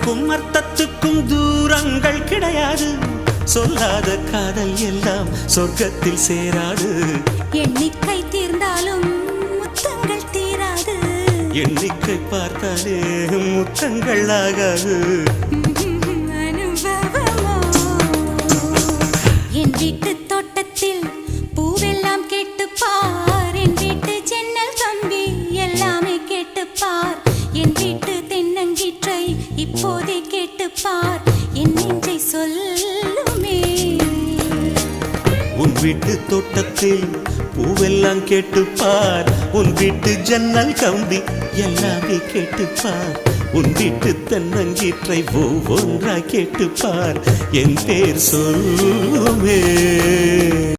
அர்த்தத்துக்கும் அர்த்தத்துக்கும் தூரங்கள் கிடையாது. சொல்லாத காதல் எல்லாம் சொர்க்கத்தில் சேராது. எண்ணிக்கை தீர்ந்தாலும் முத்தங்கள் தீராது. எண்ணிக்கை பார்த்தாலே முத்தங்கள் ஆகாது. அனுபவமோ என் வீட்டு தோட்டத்தில் பூவெல்லாம் கேட்டுப்பார். என் வீட்டு ஜன்னல் கம்பி எல்லாமே கேட்டுப்பார். என் வீட்டு தென்னங்கீற்றை இப்போதே கேட்டுப்பார். என் நெஞ்சை சொல்லுமே. உன் வீட்டு தோட்டத்தில் பூவெல்லாம் கேட்டுப்பார். உன் வீட்டு ஜன்னல் கம்பி எல்லாமே கேட்டுப்பார். உன் வீட்டு தென்னங்கீற்றை ஒவ்வொன்றா கேட்டுப்பார். என் பேர் சொல்லுமே.